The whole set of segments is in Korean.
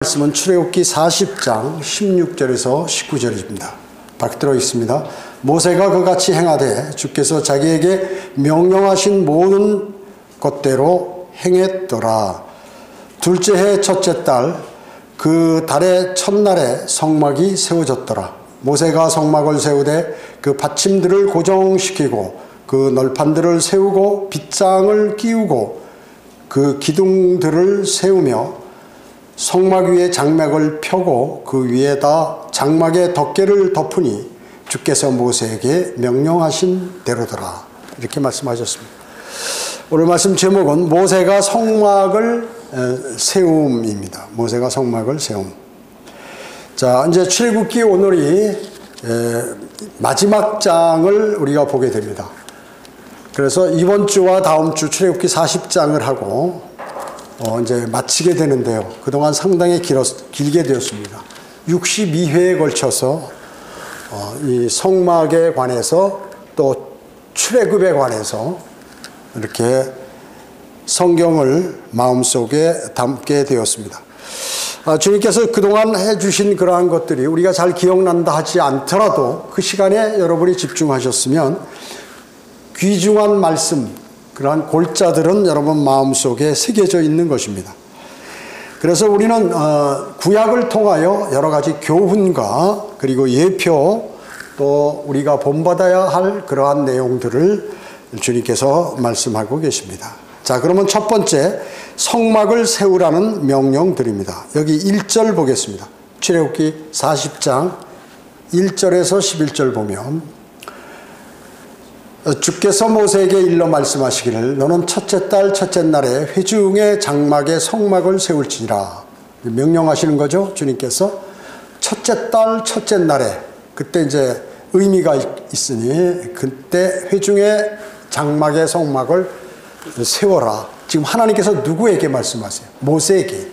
말씀은 출애굽기 40장 16절에서 19절입니다. 딱 들어 있습니다. 모세가 그같이 행하되 주께서 자기에게 명령하신 모든 것대로 행했더라. 둘째 해 첫째 달 그 달의 첫날에 성막이 세워졌더라. 모세가 성막을 세우되 그 받침들을 고정시키고 그 널판들을 세우고 빗장을 끼우고 그 기둥들을 세우며 성막 위에 장막을 펴고 그 위에다 장막의 덮개를 덮으니 주께서 모세에게 명령하신 대로더라. 이렇게 말씀하셨습니다. 오늘 말씀 제목은 모세가 성막을 세움입니다. 모세가 성막을 세움. 자, 이제 출애굽기 오늘이 마지막 장을 우리가 보게 됩니다. 그래서 이번 주와 다음 주 출애굽기 40장을 하고 이제 마치게 되는데요. 그동안 상당히 길게 되었습니다. 62회에 걸쳐서 이 성막에 관해서 또 출애굽에 관해서 이렇게 성경을 마음속에 담게 되었습니다. 주님께서 그동안 해주신 그러한 것들이 우리가 잘 기억난다 하지 않더라도 그 시간에 여러분이 집중하셨으면 귀중한 말씀, 그러한 골자들은 여러분 마음속에 새겨져 있는 것입니다. 그래서 우리는 구약을 통하여 여러 가지 교훈과 그리고 예표 또 우리가 본받아야 할 그러한 내용들을 주님께서 말씀하고 계십니다. 자, 그러면 첫 번째 성막을 세우라는 명령 드립니다. 여기 1절 보겠습니다. 출애굽기 40장 1절에서 11절 보면 주께서 모세에게 일러 말씀하시기를 너는 첫째 달 첫째 날에 회중의 장막에 성막을 세울지니라. 명령하시는 거죠. 주님께서 첫째 달 첫째 날에, 그때 이제 의미가 있으니 그때 회중의 장막에 성막을 세워라. 지금 하나님께서 누구에게 말씀하세요? 모세에게.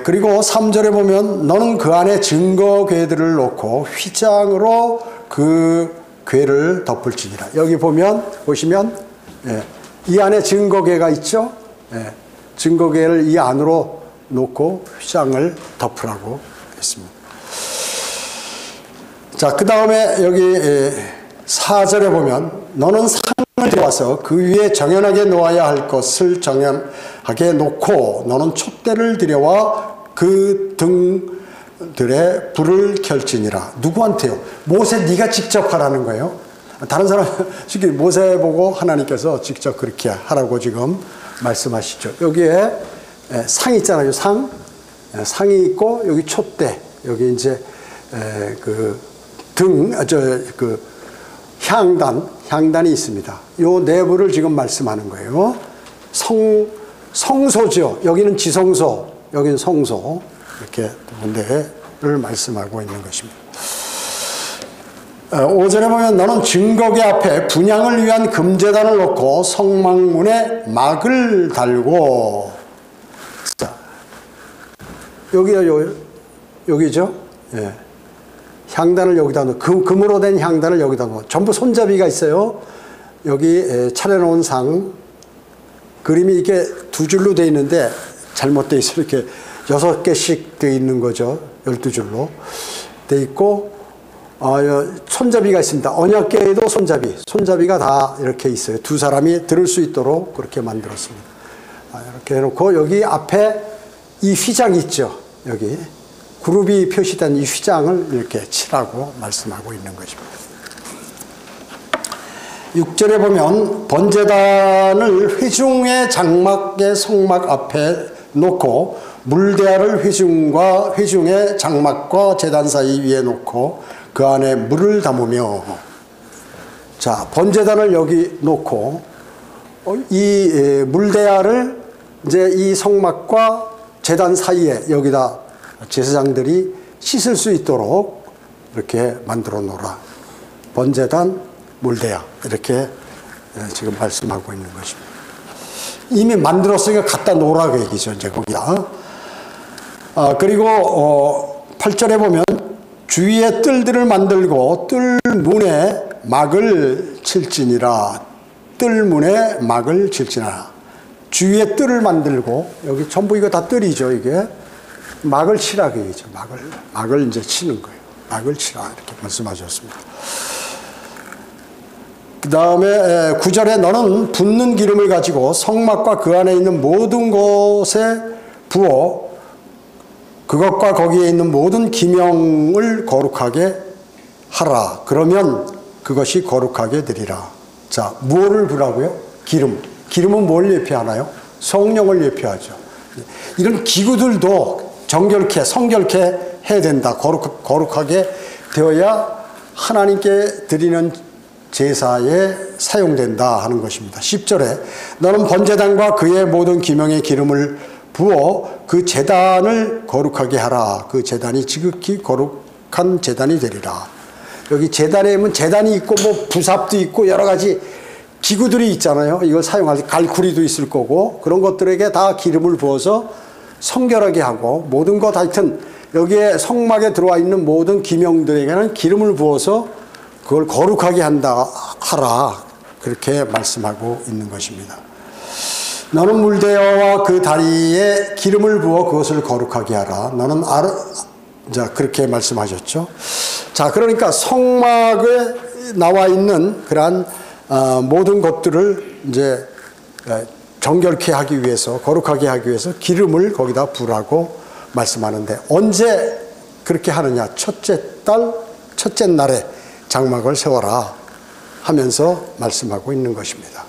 그리고 3절에 보면 너는 그 안에 증거궤들을 놓고 휘장으로 그 궤를 덮을지니라. 여기 보시면 이 안에 증거궤가 있죠. 증거궤를 이 안으로 놓고 휘장을 덮으라고 했습니다. 자, 그 다음에 여기 4절에 보면 너는 상을 들어와서 그 위에 정연하게 놓아야 할 것을 정연하게 놓고 너는 촛대를 들여와 그 등들에 불을 켤지니라. 누구한테요? 모세 네가 직접 하라는 거예요. 다른 사람 지금 모세 보고 하나님께서 직접 그렇게 하라고 지금 말씀하시죠. 여기에 상 있잖아요. 상이 있고 여기 촛대, 여기 이제 향단이 있습니다. 요 내부를 지금 말씀하는 거예요. 성소죠. 여기는 지성소, 여기는 성소. 이렇게 두 군데를 말씀하고 있는 것입니다. 5절에 보면 너는 증거궤 앞에 분향을 위한 금제단을 놓고 성막문에 막을 달고. 자, 여기죠. 예. 향단을 여기다 놓고, 금으로 된 향단을 여기다 놓고, 전부 손잡이가 있어요. 여기 차려놓은 상, 그림이 이게 두 줄로 되어 있는데 잘못되어 있어요. 이렇게 6개씩 되어 있는 거죠. 12줄로 되어 있고, 손잡이가 있습니다. 언약궤에도 손잡이가 다 이렇게 있어요. 두 사람이 들을 수 있도록 그렇게 만들었습니다. 이렇게 해놓고 여기 앞에 이 휘장이 있죠. 여기 그룹이 표시된 이 휘장을 이렇게 치라고 말씀하고 있는 것입니다. 6절에 보면 번제단을 회중의 장막의 성막 앞에 놓고 물대야를 회중의 장막과 제단 사이 위에 놓고 그 안에 물을 담으며. 자, 번제단을 여기 놓고 이 물대야를 이제 이 성막과 제단 사이에 여기다 제사장들이 씻을 수 있도록 이렇게 만들어 놓으라. 번제단, 물대야, 이렇게 지금 말씀하고 있는 것입니다. 이미 만들었으니까 갖다 놓으라 그 얘기죠. 이제 거기다. 그리고 8절에 보면 주위에 뜰들을 만들고 뜰 문에 막을 칠지니라. 뜰 문에 막을 칠지니라. 주위에 뜰을 만들고, 여기 전부 이거 다 뜰이죠. 이게 막을 치라 그 얘기죠. 막을 이제 치는 거예요. 막을 치라 이렇게 말씀하셨습니다. 그 다음에 9절에 너는 붓는 기름을 가지고 성막과 그 안에 있는 모든 곳에 부어 그것과 거기에 있는 모든 기명을 거룩하게 하라. 그러면 그것이 거룩하게 되리라. 자, 무엇을 부라고요? 기름. 기름은 뭘 예표하나요? 성령을 예표하죠. 이런 기구들도 정결케, 성결케 해야 된다. 거룩하게 되어야 하나님께 드리는 제사에 사용된다 하는 것입니다. 10절에 너는 번제단과 그의 모든 기명의 기름을 부어 그 제단을 거룩하게 하라. 그 제단이 지극히 거룩한 제단이 되리라. 여기 제단에 보면 제단이 있고 뭐 부삽도 있고 여러 가지 기구들이 있잖아요. 이걸 사용할 갈구리도 있을 거고 그런 것들에게 다 기름을 부어서 성결하게 하고 모든 것 하여튼 여기에 성막에 들어와 있는 모든 기명들에게는 기름을 부어서 그걸 거룩하게 하라. 그렇게 말씀하고 있는 것입니다. 너는 물대어와 그 다리에 기름을 부어 그것을 거룩하게 하라. 너는 자, 그렇게 말씀하셨죠. 자, 그러니까 성막에 나와 있는 그러한 모든 것들을 이제 정결케 하기 위해서, 거룩하게 하기 위해서 기름을 거기다 부라고 말씀하는데 언제 그렇게 하느냐? 첫째 달, 첫째 날에 장막을 세워라 하면서 말씀하고 있는 것입니다.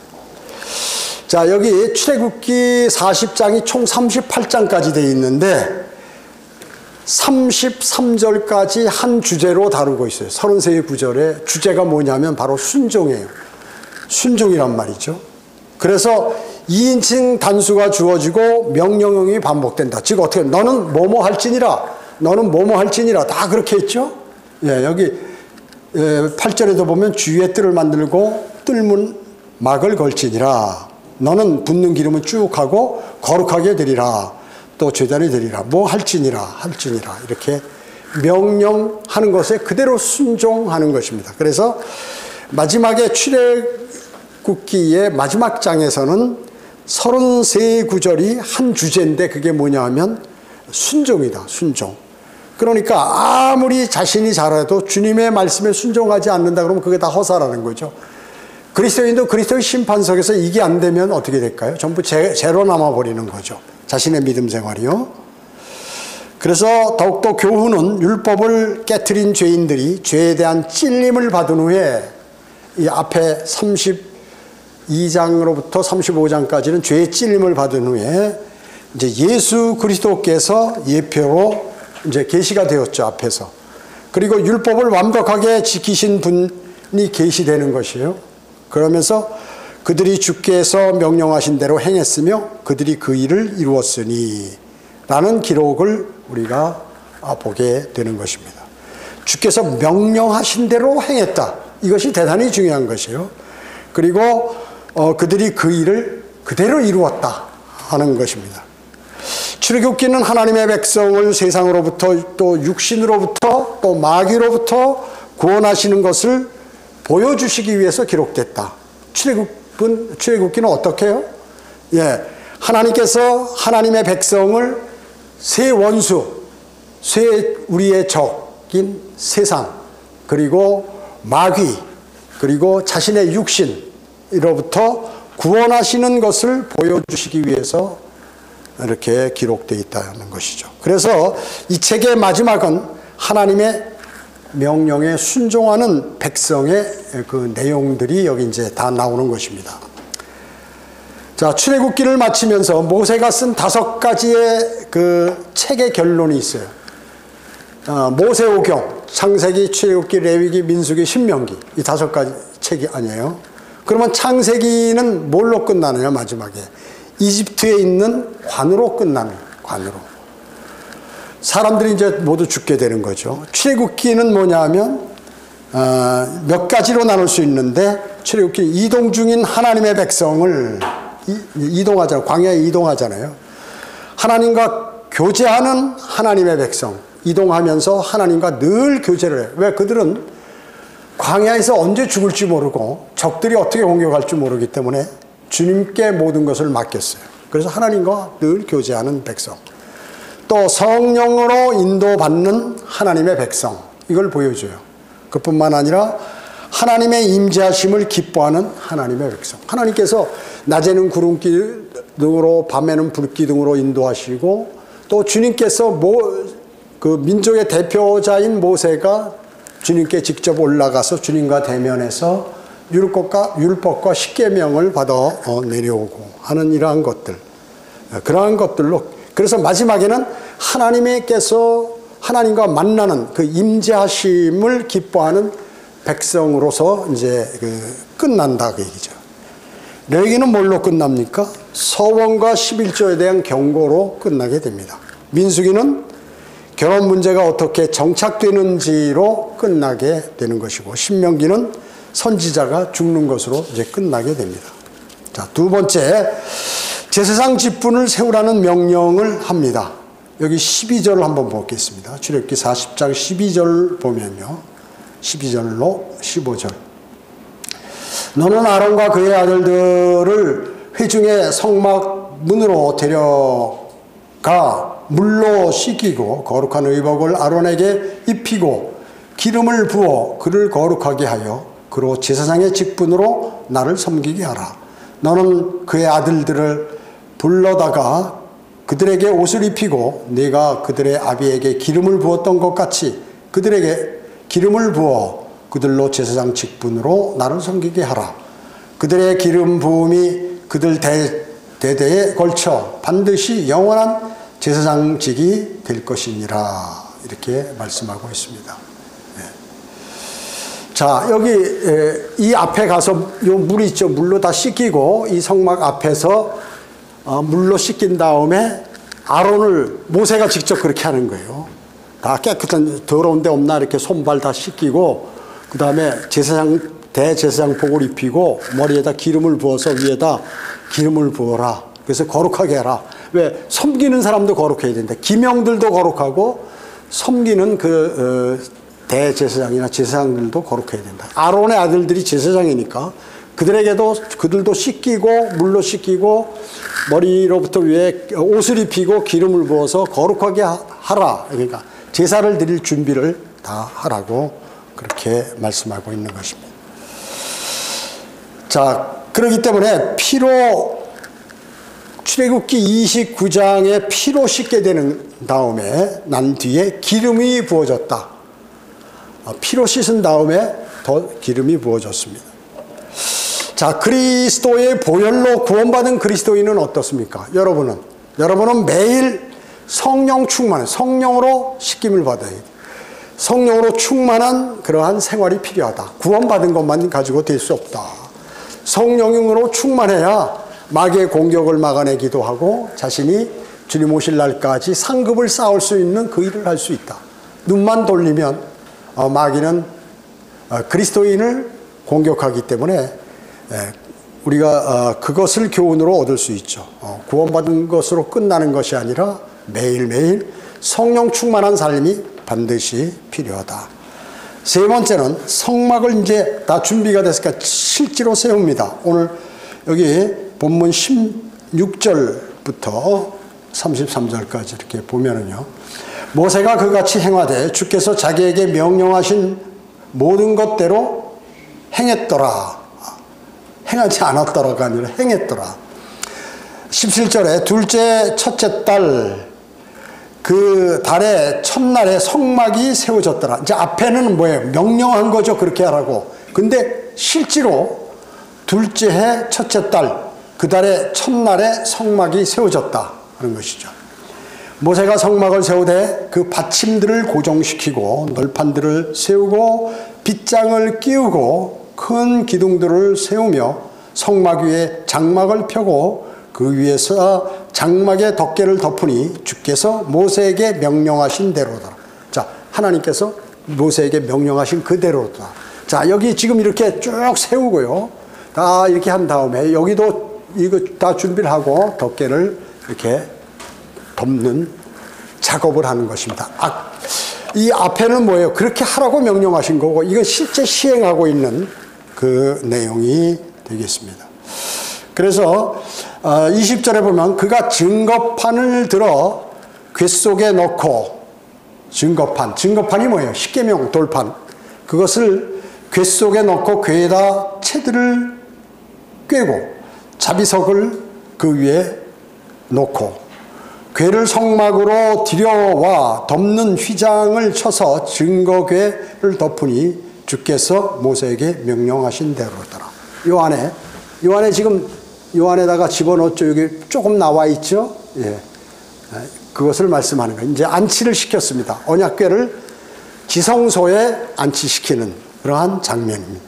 자, 여기 출애굽기 40장이 총 38장까지 되어 있는데 33절까지 한 주제로 다루고 있어요. 33의 구절의 주제가 뭐냐면 바로 순종이에요. 순종이란 말이죠. 그래서 2인칭 단수가 주어지고 명령형이 반복된다. 즉 어떻게 너는 뭐뭐 할지니라, 너는 뭐뭐 할지니라 다 그렇게 했죠. 예, 여기 8절에도 보면 주위에 뜰을 만들고 뜰문 막을 걸지니라. 너는 붓는 기름을 쭉 하고 거룩하게 되리라. 또 제단이 되리라. 뭐 할지니라 이렇게 명령하는 것에 그대로 순종하는 것입니다. 그래서 마지막에 출애굽기의 마지막 장에서는 33구절이 한 주제인데 그게 뭐냐 하면 순종이다. 순종. 그러니까 아무리 자신이 잘해도 주님의 말씀에 순종하지 않는다 그러면 그게 다 허사라는 거죠. 그리스도인도 그리스도의 심판석에서 이게 안 되면 어떻게 될까요? 전부 죄로 남아버리는 거죠. 자신의 믿음 생활이요. 그래서 더욱더 교훈은 율법을 깨트린 죄인들이 죄에 대한 찔림을 받은 후에 이 앞에 32장으로부터 35장까지는 죄의 찔림을 받은 후에 이제 예수 그리스도께서 예표로 이제 계시가 되었죠. 앞에서. 그리고 율법을 완벽하게 지키신 분이 계시되는 것이에요. 그러면서 그들이 주께서 명령하신 대로 행했으며 그들이 그 일을 이루었으니 라는 기록을 우리가 보게 되는 것입니다. 주께서 명령하신 대로 행했다. 이것이 대단히 중요한 것이에요. 그리고 그들이 그 일을 그대로 이루었다 하는 것입니다. 출애굽기는 하나님의 백성을 세상으로부터 또 육신으로부터 또 마귀로부터 구원하시는 것을 보여주시기 위해서 기록됐다. 출애굽기는 어떻게 해요? 예, 하나님께서 하나님의 백성을 새 원수, 우리의 적인 세상, 그리고 마귀, 그리고 자신의 육신으로부터 구원하시는 것을 보여주시기 위해서 이렇게 기록되어 있다는 것이죠. 그래서 이 책의 마지막은 하나님의 명령에 순종하는 백성의 그 내용들이 여기 이제 다 나오는 것입니다. 자, 출애굽기를 마치면서 모세가 쓴 5가지의 그 책의 결론이 있어요. 모세오경, 창세기, 출애굽기, 레위기, 민수기, 신명기 이 5가지 책이 아니에요. 그러면 창세기는 뭘로 끝나느냐? 마지막에 이집트에 있는 관으로 끝나는 관으로. 사람들이 이제 모두 죽게 되는 거죠. 출애굽기는 뭐냐 하면 몇 가지로 나눌 수 있는데 출애굽기 이동 중인 하나님의 백성을 이동하잖아요. 광야에 이동하잖아요. 하나님과 교제하는 하나님의 백성 이동하면서 하나님과 늘 교제를 해요. 왜? 그들은 광야에서 언제 죽을지 모르고 적들이 어떻게 공격할지 모르기 때문에 주님께 모든 것을 맡겼어요. 그래서 하나님과 늘 교제하는 백성. 또 성령으로 인도받는 하나님의 백성, 이걸 보여줘요. 그뿐만 아니라 하나님의 임재하심을 기뻐하는 하나님의 백성. 하나님께서 낮에는 구름기둥으로 밤에는 불기둥으로 인도하시고, 또 주님께서 그 민족의 대표자인 모세가 주님께 직접 올라가서 주님과 대면해서 율법과 십계명을 받아 내려오고 하는 이러한 것들, 그러한 것들로, 그래서 마지막에는 하나님과 만나는 그 임재하심을 기뻐하는 백성으로서 이제 끝난다 그 얘기죠. 레위기는 뭘로 끝납니까? 서원과 11조에 대한 경고로 끝나게 됩니다. 민수기는 결혼 문제가 어떻게 정착되는지로 끝나게 되는 것이고, 신명기는 선지자가 죽는 것으로 이제 끝나게 됩니다. 자, 두 번째, 제사장 직분을 세우라는 명령을 합니다. 여기 12절을 한번 보겠습니다. 출애굽기 40장 12절 보면요, 12절로 15절. 너는 아론과 그의 아들들을 회중의 성막 문으로 데려가 물로 씻기고 거룩한 의복을 아론에게 입히고 기름을 부어 그를 거룩하게 하여 그로 제사장의 직분으로 나를 섬기게 하라. 너는 그의 아들들을 불러다가 그들에게 옷을 입히고 네가 그들의 아비에게 기름을 부었던 것 같이 그들에게 기름을 부어 그들로 제사장 직분으로 나를 섬기게 하라. 그들의 기름 부음이 그들 대대에 걸쳐 반드시 영원한 제사장직이 될 것이니라. 이렇게 말씀하고 있습니다. 네. 자, 여기 이 앞에 가서 요 물이 있죠. 물로 다 씻기고 이 성막 앞에서 물로 씻긴 다음에 모세가 직접 그렇게 하는 거예요. 다 깨끗한 더러운 데 없나 이렇게 손발 다 씻기고, 그 다음에 대제사장 복을 입히고 머리에다 기름을 부어서 위에다 기름을 부어라. 그래서 거룩하게 해라. 왜? 섬기는 사람도 거룩해야 된다. 기명들도 거룩하고 섬기는 대제사장이나 제사장들도 거룩해야 된다. 아론의 아들들이 제사장이니까 그들도 씻기고 물로 씻기고 머리로부터 위에 옷을 입히고 기름을 부어서 거룩하게 하라. 그러니까 제사를 드릴 준비를 다 하라고 그렇게 말씀하고 있는 것입니다. 자, 그렇기 때문에 출애굽기 29장에 피로 씻게 되는 다음에 난 뒤에 기름이 부어졌다. 피로 씻은 다음에 더 기름이 부어졌습니다. 자, 그리스도의 보혈로 구원받은 그리스도인은 어떻습니까? 여러분은 매일 성령 충만, 성령으로 씻김을 받아야 돼요. 성령으로 충만한 그러한 생활이 필요하다. 구원받은 것만 가지고 될 수 없다. 성령으로 충만해야 마귀의 공격을 막아내기도 하고 자신이 주님 오실 날까지 상급을 쌓을 수 있는 그 일을 할 수 있다. 눈만 돌리면 마귀는 그리스도인을 공격하기 때문에 우리가 그것을 교훈으로 얻을 수 있죠. 구원받은 것으로 끝나는 것이 아니라 매일매일 성령 충만한 삶이 반드시 필요하다. 세 번째는 성막을 이제 다 준비가 됐으니까 실제로 세웁니다. 오늘 여기 본문 16절부터 33절까지 이렇게 보면은요, 모세가 그같이 행하되 주께서 자기에게 명령하신 모든 것대로 행했더라. 행하지 않았더라가 아니라 행했더라. 17절에 둘째 첫째 달 그 달의 첫날에 성막이 세워졌더라. 이제 앞에는 뭐예요? 명령한 거죠. 그렇게 하라고. 근데 실제로 둘째 해 첫째 달 그 달의 첫날에 성막이 세워졌다 하는 것이죠. 모세가 성막을 세우되 그 받침들을 고정시키고 널판들을 세우고 빗장을 끼우고 큰 기둥들을 세우며 성막 위에 장막을 펴고 그 위에서 장막의 덮개를 덮으니 주께서 모세에게 명령하신 대로다. 자, 하나님께서 모세에게 명령하신 그대로다. 자, 여기 지금 이렇게 쭉 세우고요. 다 이렇게 한 다음에 여기도 이거 다 준비를 하고 덮개를 이렇게 덮는 작업을 하는 것입니다. 이 앞에는 뭐예요? 그렇게 하라고 명령하신 거고, 이건 실제 시행하고 있는 그 내용이 되겠습니다. 그래서 20절에 보면 그가 증거판을 들어 궤 속에 넣고 증거판이 뭐예요? 십계명 돌판. 그것을 궤 속에 넣고 궤에다 채들을 꿰고 자비석을 그 위에 놓고 궤를 성막으로 들여와 덮는 휘장을 쳐서 증거궤를 덮으니 주께서 모세에게 명령하신 대로더라. 요 안에 지금 요 안에다가 집어넣었죠. 여기 조금 나와 있죠. 예. 그것을 말씀하는 거예요. 이제 안치를 시켰습니다. 언약궤를 지성소에 안치시키는 그러한 장면입니다.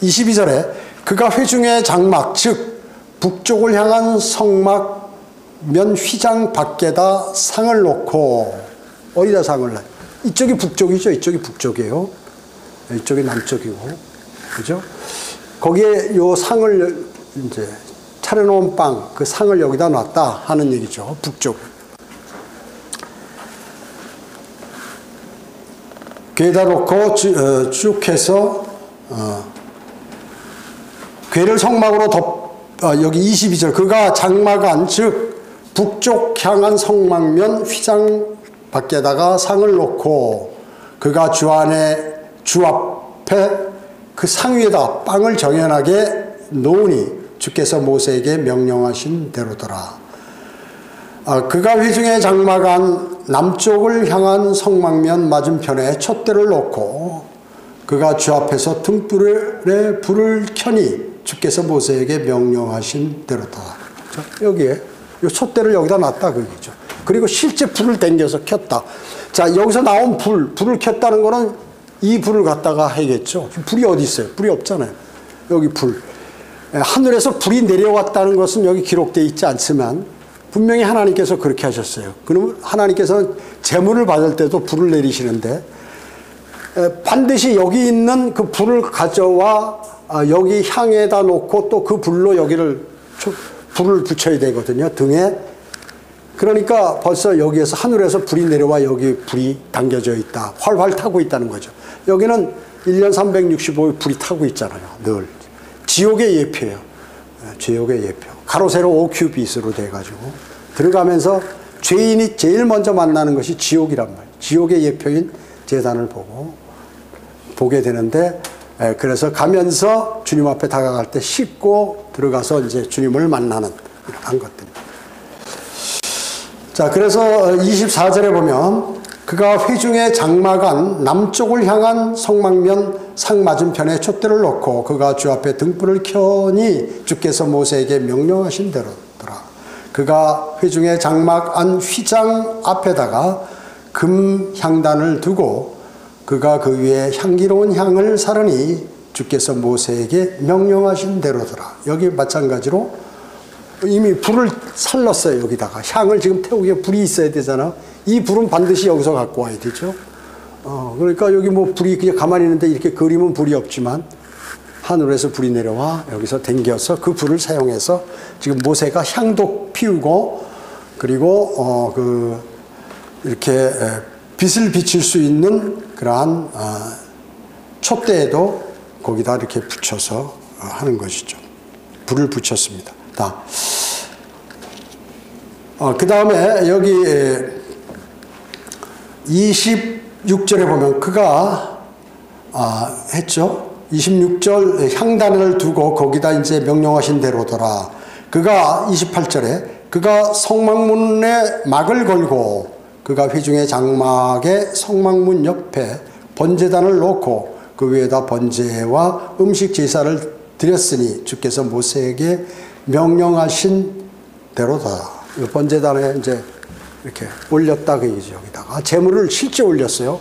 22절에 그가 회중의 장막 즉 북쪽을 향한 성막면 휘장 밖에다 상을 놓고 어디다 상을 놔요? 이쪽이 북쪽이죠. 이쪽이 북쪽이에요. 이쪽이 남쪽이고, 그죠? 거기에 요 상을 이제 차려놓은 빵, 그 상을 여기다 놨다 하는 얘기죠. 북쪽. 궤에다 놓고 쭉 해서 궤를 성막으로 여기 22절 그가 장막안 즉 북쪽 향한 성막면 휘장 밖에다가 상을 놓고 그가 주 앞에 그 상 위에다 빵을 정연하게 놓으니 주께서 모세에게 명령하신 대로더라. 그가 회중의 장막안 남쪽을 향한 성막면 맞은편에 촛대를 놓고 그가 주 앞에서 등불에 불을 켜니 주께서 모세에게 명령하신 대로다. 여기에 이 촛대를 여기다 놨다 그 얘기죠. 그리고 실제 불을 당겨서 켰다. 자, 여기서 나온 불을 켰다는 거는 이 불을 갖다가 해야겠죠. 불이 어디 있어요? 불이 없잖아요. 여기 불. 하늘에서 불이 내려왔다는 것은 여기 기록되어 있지 않지만 분명히 하나님께서 그렇게 하셨어요. 그러면 하나님께서는 제물을 받을 때도 불을 내리시는데 반드시 여기 있는 그 불을 가져와 여기 향에다 놓고 또 그 불로 여기를 불을 붙여야 되거든요. 등에. 그러니까 벌써 여기에서 하늘에서 불이 내려와 여기 불이 당겨져 있다. 활활 타고 있다는 거죠. 여기는 1년 365일 불이 타고 있잖아요. 늘. 지옥의 예표예요. 지옥의 예표. 가로 세로 5큐빗으로 돼가지고 들어가면서 죄인이 제일 먼저 만나는 것이 지옥이란 말이에요. 지옥의 예표인 제단을 보게 되는데 그래서 가면서 주님 앞에 다가갈 때 씻고 들어가서 이제 주님을 만나는 이러한 것들입니다. 자, 그래서 24절에 보면 그가 회중의 장막안 남쪽을 향한 성막면 상 맞은편에 촛대를 놓고 그가 주 앞에 등불을 켜니 주께서 모세에게 명령하신 대로더라. 그가 회중의 장막안 휘장 앞에다가 금 향단을 두고 그가 그 위에 향기로운 향을 사르니 주께서 모세에게 명령하신 대로더라. 여기 마찬가지로 이미 불을 살랐어요. 여기다가 향을 지금 태우기 위해 불이 있어야 되잖아. 이 불은 반드시 여기서 갖고 와야 되죠. 그러니까 여기 뭐 불이 그냥 가만히 있는데 이렇게 그리면 불이 없지만 하늘에서 불이 내려와 여기서 당겨서 그 불을 사용해서 지금 모세가 향도 피우고 그리고 이렇게 빛을 비칠 수 있는 그러한 촛대에도 거기다 이렇게 붙여서 하는 것이죠. 불을 붙였습니다. 그 다음에 여기 26절에 보면 그가 했죠. 26절 향단을 두고 거기다 이제 명령하신 대로더라. 그가 28절에 그가 성막문에 막을 걸고 그가 회중의 장막의 성막문 옆에 번제단을 놓고 그 위에다 번제와 음식 제사를 드렸으니 주께서 모세에게 명령하신 대로다. 번제단에 이제 이렇게 올렸다 그 얘기죠. 여기다가 제물을 실제 올렸어요.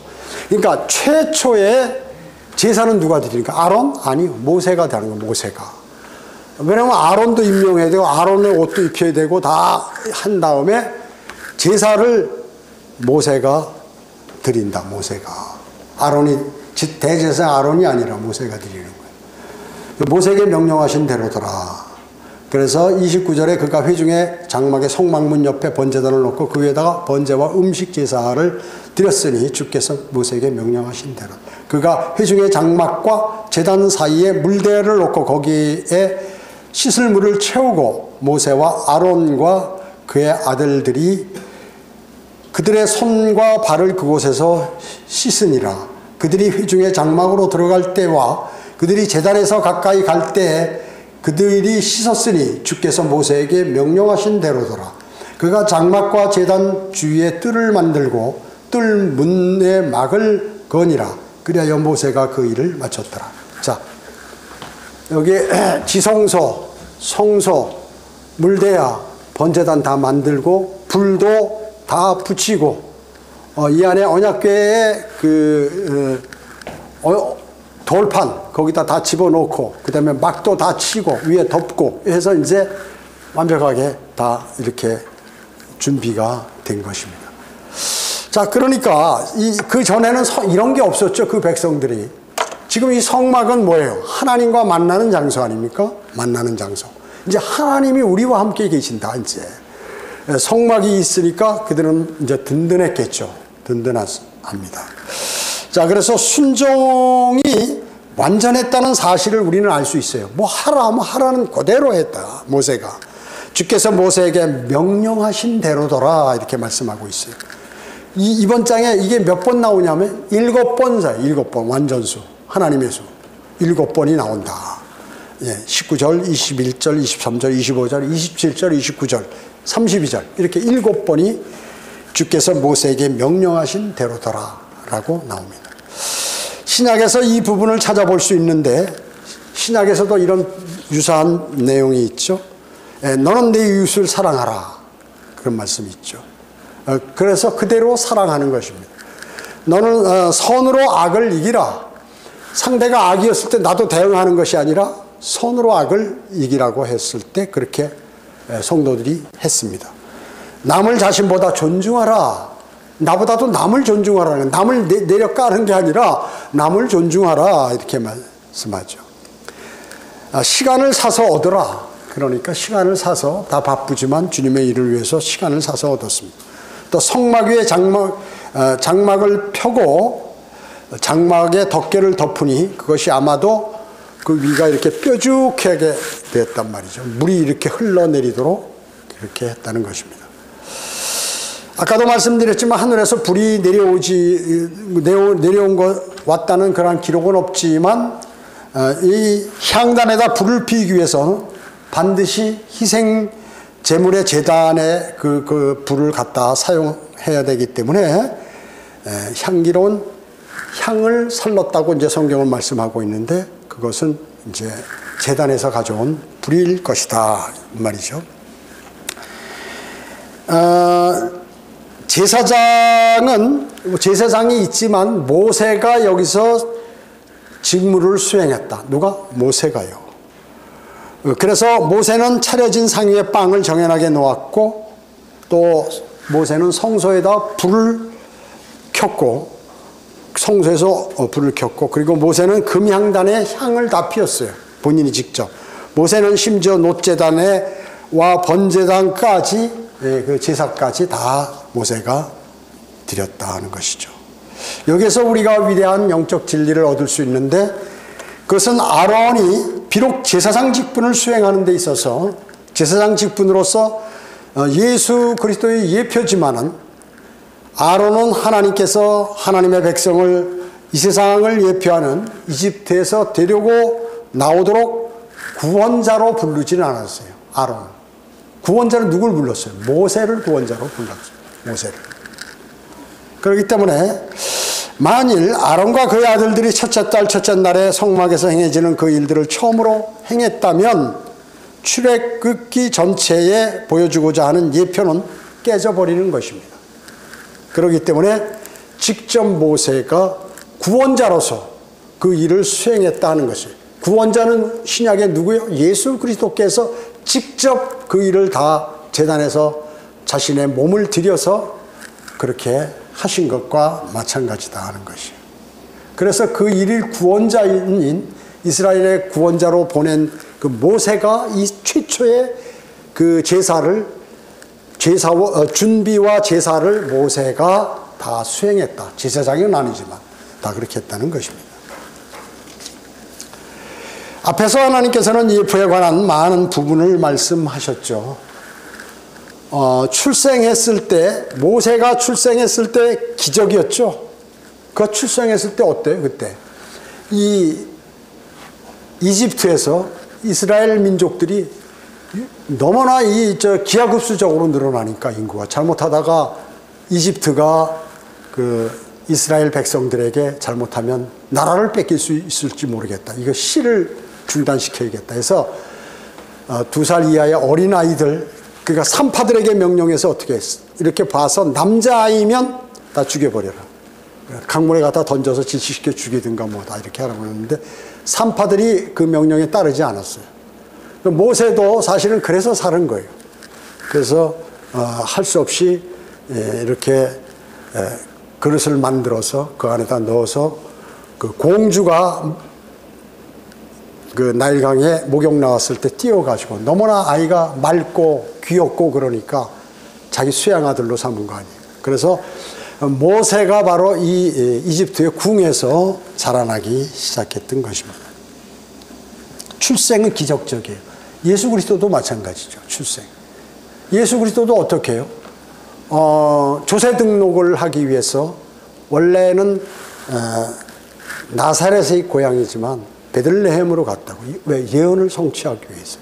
그러니까 최초의 제사는 누가 드리니까 아론? 아니요. 모세가 되는 거예요. 모세가. 왜냐하면 아론도 임명해야 되고 아론의 옷도 입혀야 되고 다 한 다음에 제사를 모세가 드린다. 모세가. 아론이 대제사장 아론이 아니라 모세가 드리는 거예요. 모세에게 명령하신 대로더라. 그래서 29절에 그가 회중의 장막의 성막문 옆에 번제단을 놓고 그 위에다가 번제와 음식 제사를 드렸으니 주께서 모세에게 명령하신 대로 그가 회중의 장막과 제단 사이에 물대를 놓고 거기에 씻을 물을 채우고 모세와 아론과 그의 아들들이 그들의 손과 발을 그곳에서 씻으니라. 그들이 회중의 장막으로 들어갈 때와 그들이 제단에서 가까이 갈 때에 그들이 씻었으니 주께서 모세에게 명령하신 대로더라. 그가 장막과 제단 주위에 뜰을 만들고 뜰 문에 막을 거니라. 그리하여 모세가 그 일을 마쳤더라. 자, 여기 지성소, 성소, 물대야, 번제단 다 만들고 불도 다 붙이고 이 안에 언약궤의 돌판 거기다 다 집어넣고 그 다음에 막도 다 치고 위에 덮고 해서 이제 완벽하게 다 이렇게 준비가 된 것입니다. 자, 그러니까 그 전에는 이런 게 없었죠. 그 백성들이. 지금 이 성막은 뭐예요? 하나님과 만나는 장소 아닙니까? 만나는 장소. 이제 하나님이 우리와 함께 계신다. 이제 성막이 있으니까 그들은 이제 든든했겠죠. 든든합니다. 자, 그래서 순종이 완전했다는 사실을 우리는 알 수 있어요. 뭐 하라 하면 하라는 그대로 했다. 모세가. 주께서 모세에게 명령하신 대로더라 이렇게 말씀하고 있어요. 이번 장에 이게 몇 번 나오냐면 7번이에요. 7번 완전수. 하나님의 수. 7번이 나온다. 예, 19절, 21절, 23절, 25절, 27절, 29절, 32절 이렇게 7번이 주께서 모세에게 명령하신 대로더라 라고 나옵니다. 신약에서 이 부분을 찾아볼 수 있는데 신약에서도 이런 유사한 내용이 있죠. 너는 내 이웃을 사랑하라 그런 말씀이 있죠. 그래서 그대로 사랑하는 것입니다. 너는 선으로 악을 이기라. 상대가 악이었을 때 나도 대응하는 것이 아니라 선으로 악을 이기라고 했을 때 그렇게 성도들이 했습니다. 남을 자신보다 존중하라. 나보다도 남을 존중하라는, 남을 내려 까는 게 아니라 남을 존중하라 이렇게 말씀하죠. 시간을 사서 얻으라. 그러니까 시간을 사서 다 바쁘지만 주님의 일을 위해서 시간을 사서 얻었습니다. 또 성막 위에 장막을 펴고 장막에 덮개를 덮으니 그것이 아마도 그 위가 이렇게 뾰족하게 됐단 말이죠. 물이 이렇게 흘러내리도록 이렇게 했다는 것입니다. 아까도 말씀드렸지만 하늘에서 불이 내려온 것 왔다는 그런 기록은 없지만 이 향단에다 불을 피우기 위해서는 반드시 희생 제물의 제단에 그 불을 갖다 사용해야 되기 때문에 향기로운 향을 살랐다고 이제 성경은 말씀하고 있는데 그것은 이제 제단에서 가져온 불일 것이다 말이죠. 제사장이 있지만 모세가 여기서 직무를 수행했다. 누가? 모세가요. 그래서 모세는 차려진 상 위에 빵을 정연하게 놓았고 또 모세는 성소에다 불을 켰고 성소에서 불을 켰고 그리고 모세는 금향단에 향을 다 피웠어요. 본인이 직접. 모세는 심지어 놋제단과 번제단까지 그 제사까지 다 모세가 드렸다 는 것이죠. 여기서 우리가 위대한 영적 진리를 얻을 수 있는데 그것은 아론이 비록 제사장 직분을 수행하는 데 있어서 제사장 직분으로서 예수 그리스도의 예표지만은 아론은 하나님께서 하나님의 백성을 이 세상을 예표하는 이집트에서 데리고 나오도록 구원자로 부르지는 않았어요. 아론은. 구원자는 누굴 불렀어요? 모세를 구원자로 불렀어요. 모세를. 그렇기 때문에 만일 아론과 그의 아들들이 첫째 달 첫째 날에 성막에서 행해지는 그 일들을 처음으로 행했다면 출애굽기 전체에 보여주고자 하는 예표는 깨져버리는 것입니다. 그렇기 때문에 직접 모세가 구원자로서 그 일을 수행했다는 것이에요. 구원자는 신약의 누구예요? 예수 그리스도께서 직접 그 일을 다 제단에서 자신의 몸을 들여서 그렇게 하신 것과 마찬가지다 하는 것이에요. 그래서 그 일일 구원자인 이스라엘의 구원자로 보낸 그 모세가 이 최초의 그 준비와 제사를 모세가 다 수행했다. 제사장은 아니지만 다 그렇게 했다는 것입니다. 앞에서 하나님께서는 예표에 관한 많은 부분을 말씀하셨죠. 출생했을 때, 모세가 출생했을 때 기적이었죠. 그 출생했을 때 어때요? 그때 이 이집트에서 이스라엘 민족들이 너무나 기하급수적으로 늘어나니까, 인구가 잘못하다가 이집트가 그 이스라엘 백성들에게 잘못하면 나라를 뺏길 수 있을지 모르겠다. 이거 시를 중단시켜야겠다 해서 2살 이하의 어린아이들, 그러니까 산파들에게 명령해서 어떻게 했어? 이렇게 봐서 남자아이면 다 죽여버려라. 강물에 갖다 던져서 질식시켜 죽이든가 뭐다 이렇게 하라고 했는데 산파들이 그 명령에 따르지 않았어요. 모세도 사실은 그래서 사는 거예요. 그래서 할 수 없이 이렇게 그릇을 만들어서 그 안에다 넣어서 그 공주가 그 나일강에 목욕 나왔을 때 띄워가지고 너무나 아이가 맑고 귀엽고 그러니까 자기 수양 아들로 삼은 거 아니에요. 그래서 모세가 바로 이 이집트의 궁에서 자라나기 시작했던 것입니다. 출생은 기적적이에요. 예수 그리스도도 마찬가지죠. 출생. 예수 그리스도도 어떻게 해요? 조세 등록을 하기 위해서 원래는 나사렛의 고향이지만 베들레헴으로 갔다고. 왜? 예언을 성취하기 위해서.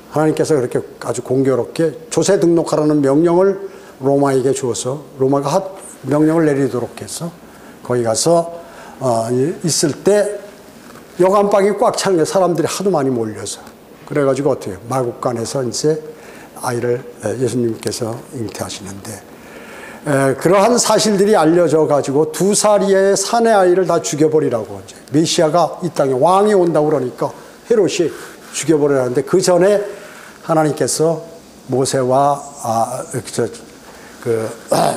하나님께서 그렇게 아주 공교롭게 조세 등록하라는 명령을 로마에게 주어서 로마가 명령을 내리도록 해서 거기 가서 있을 때 여관방이 꽉 찬 게 사람들이 하도 많이 몰려서 그래가지고 어떻게 해요? 마국간에서 이제 아이를 예수님께서 잉태하시는데 그러한 사실들이 알려져 가지고 2살 이하의 사내 아이를 다 죽여버리라고 이제 메시아가 이 땅에 왕이 온다고 그러니까 헤롯이 죽여버리라는데 그 전에 하나님께서 모세와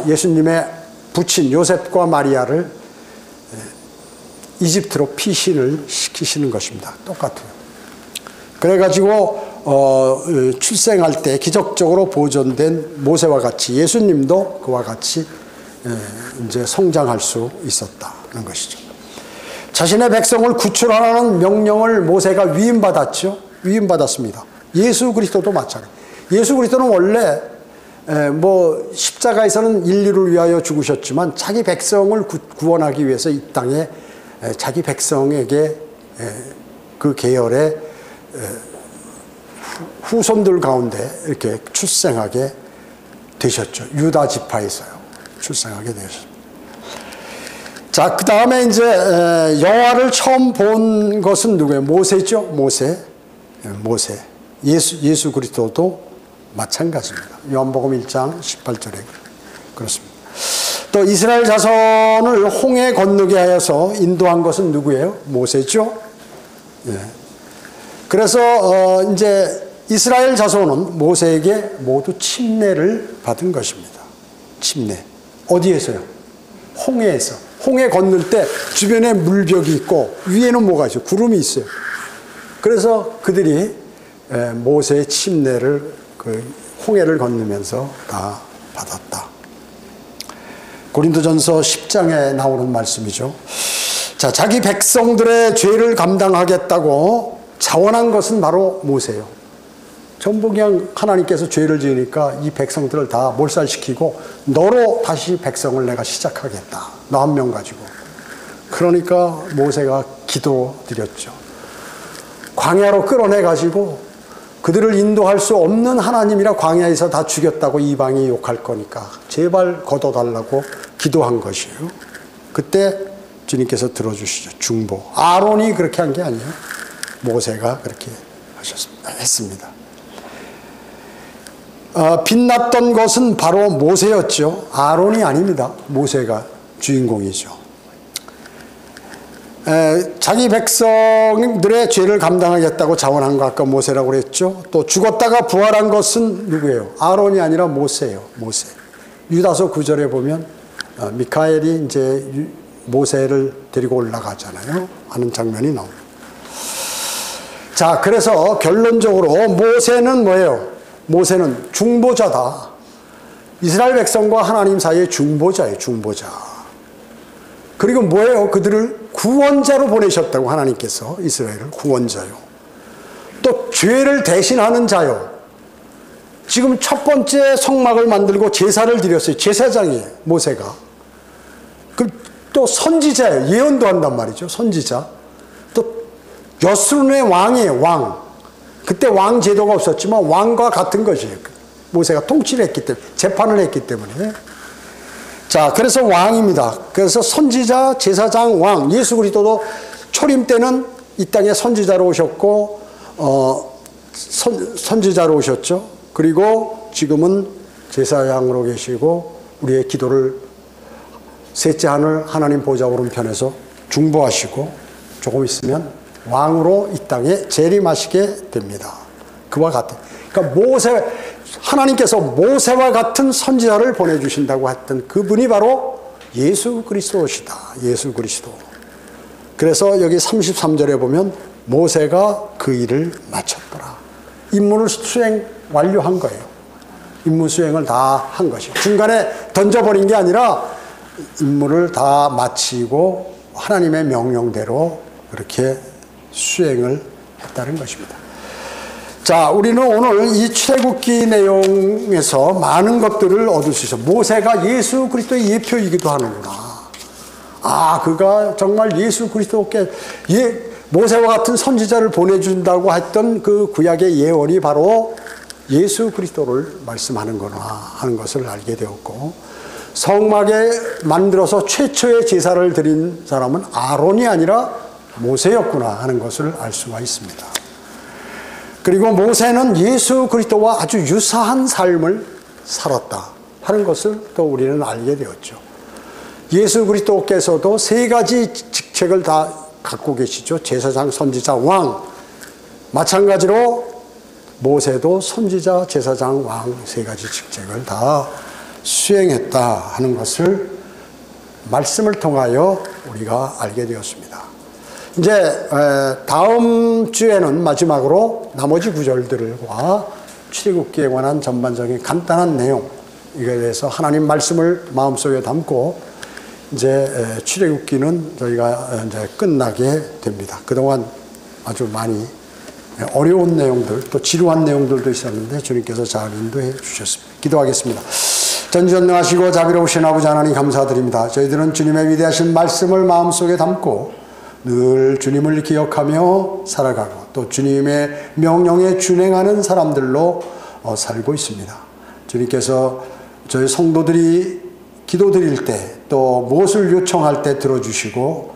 예수님의 부친 요셉과 마리아를 이집트로 피신을 시키시는 것입니다. 똑같아요. 그래가지고 출생할 때 기적적으로 보존된 모세와 같이 예수님도 그와 같이 이제 성장할 수 있었다는 것이죠. 자신의 백성을 구출하라는 명령을 모세가 위임받았죠. 위임받았습니다. 예수 그리스도도 마찬가지. 예수 그리스도는 원래 십자가에서는 인류를 위하여 죽으셨지만 자기 백성을 구원하기 위해서 이 땅에 자기 백성에게 그 계열의 후손들 가운데 이렇게 출생하게 되셨죠. 유다 지파에서요. 출생하게 되셨습니다. 자, 그 다음에 이제 여호와를 처음 본 것은 누구예요? 모세죠. 모세. 예수 그리스도도 마찬가지입니다. 요한복음 1장 18절에 그렇습니다. 또 이스라엘 자손을 홍해 건너게 하여서 인도한 것은 누구예요? 모세죠. 예. 그래서 이제 이스라엘 자손은 모세에게 모두 침례를 받은 것입니다. 침례. 어디에서요? 홍해에서. 홍해 건널 때 주변에 물벽이 있고 위에는 뭐가 있어요? 구름이 있어요. 그래서 그들이 모세의 침례를 홍해를 건너면서 다 받았다. 고린도전서 10장에 나오는 말씀이죠. 자, 자기 백성들의 죄를 감당하겠다고 자원한 것은 바로 모세예요. 전부 그냥 하나님께서 죄를 지으니까 이 백성들을 다 몰살시키고 너로 다시 백성을 내가 시작하겠다. 너 한 명 가지고. 그러니까 모세가 기도드렸죠. 광야로 끌어내가지고 그들을 인도할 수 없는 하나님이라 광야에서 다 죽였다고 이방이 욕할 거니까 제발 걷어달라고 기도한 것이에요. 그때 주님께서 들어주시죠. 중보. 아론이 그렇게 한 게 아니에요. 모세가 그렇게 했습니다. 빛났던 것은 바로 모세였죠. 아론이 아닙니다. 모세가 주인공이죠. 자기 백성들의 죄를 감당하겠다고 자원한 거 아까 모세라고 그랬죠. 또 죽었다가 부활한 것은 누구예요? 아론이 아니라 모세예요. 모세. 유다서 9절에 보면 미카엘이 이제 모세를 데리고 올라가잖아요. 하는 장면이 나옵니다. 자, 그래서 결론적으로 모세는 뭐예요? 모세는 중보자다. 이스라엘 백성과 하나님 사이의 중보자예요. 중보자. 그리고 뭐예요? 그들을 구원자로 보내셨다고 지금 첫 번째 성막을 만들고 제사를 드렸어요. 제사장이에요, 모세가. 그럼 또 선지자예요. 예언도 한단 말이죠, 선지자. 또 여스룬의 왕이에요, 왕. 그때 왕 제도가 없었지만 왕과 같은 것이에요. 모세가 통치를 했기 때문에, 재판을 했기 때문에. 자, 그래서 왕입니다. 그래서 선지자, 제사장, 왕. 예수 그리스도도 초림 때는 이 땅에 선지자로 오셨고, 선지자로 오셨죠. 그리고 지금은 제사장으로 계시고, 우리의 기도를 셋째 하늘 하나님 보좌 오른편에서 중보하시고, 조금 있으면 왕으로 이 땅에 재림하시게 됩니다. 그와 같은. 그러니까 하나님께서 모세와 같은 선지자를 보내주신다고 했던 그분이 바로 예수 그리스도시다. 예수 그리스도. 그래서 여기 33절에 보면 모세가 그 일을 마쳤더라. 임무를 완료한 거예요. 임무 수행을 다 한 것이에요. 중간에 던져버린 게 아니라 임무를 다 마치고 하나님의 명령대로 그렇게 수행을 했다는 것입니다. 자, 우리는 오늘 이 출애굽기 내용에서 많은 것들을 얻을 수 있어요. 모세가 예수 그리스도의 예표이기도 하는구나. 아, 그가 정말 예수 그리스도께 모세와 같은 선지자를 보내준다고 했던 그 구약의 예언이 바로 예수 그리스도를 말씀하는구나 하는 것을 알게 되었고, 성막에 만들어서 최초의 제사를 드린 사람은 아론이 아니라 모세였구나 하는 것을 알 수가 있습니다. 그리고 모세는 예수 그리스도와 아주 유사한 삶을 살았다 하는 것을 또 우리는 알게 되었죠. 예수 그리스도께서도 세 가지 직책을 다 갖고 계시죠. 제사장, 선지자, 왕. 마찬가지로 모세도 선지자, 제사장, 왕 세 가지 직책을 다 수행했다 하는 것을 말씀을 통하여 우리가 알게 되었습니다. 이제 다음 주에는 마지막으로 나머지 구절들과 출애굽기에 관한 전반적인 간단한 내용, 이거에 대해서 하나님 말씀을 마음속에 담고 이제 출애굽기는 저희가 이제 끝나게 됩니다. 그동안 아주 많이 어려운 내용들, 또 지루한 내용들도 있었는데 주님께서 잘 인도해 주셨습니다. 기도하겠습니다. 전지전능하시고 자비로우신 아버지 하나님 감사드립니다. 저희들은 주님의 위대하신 말씀을 마음속에 담고 늘 주님을 기억하며 살아가고 또 주님의 명령에 준행하는 사람들로 살고 있습니다. 주님께서 저희 성도들이 기도드릴 때 또 무엇을 요청할 때 들어주시고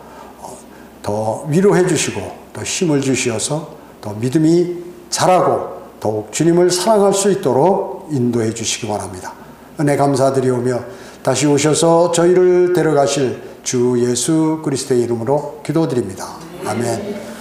더 위로해 주시고 또 힘을 주시어서 더 믿음이 자라고 더욱 주님을 사랑할 수 있도록 인도해 주시기 원합니다. 은혜 감사드리오며 다시 오셔서 저희를 데려가실 주 예수 그리스도의 이름으로 기도드립니다. 아멘.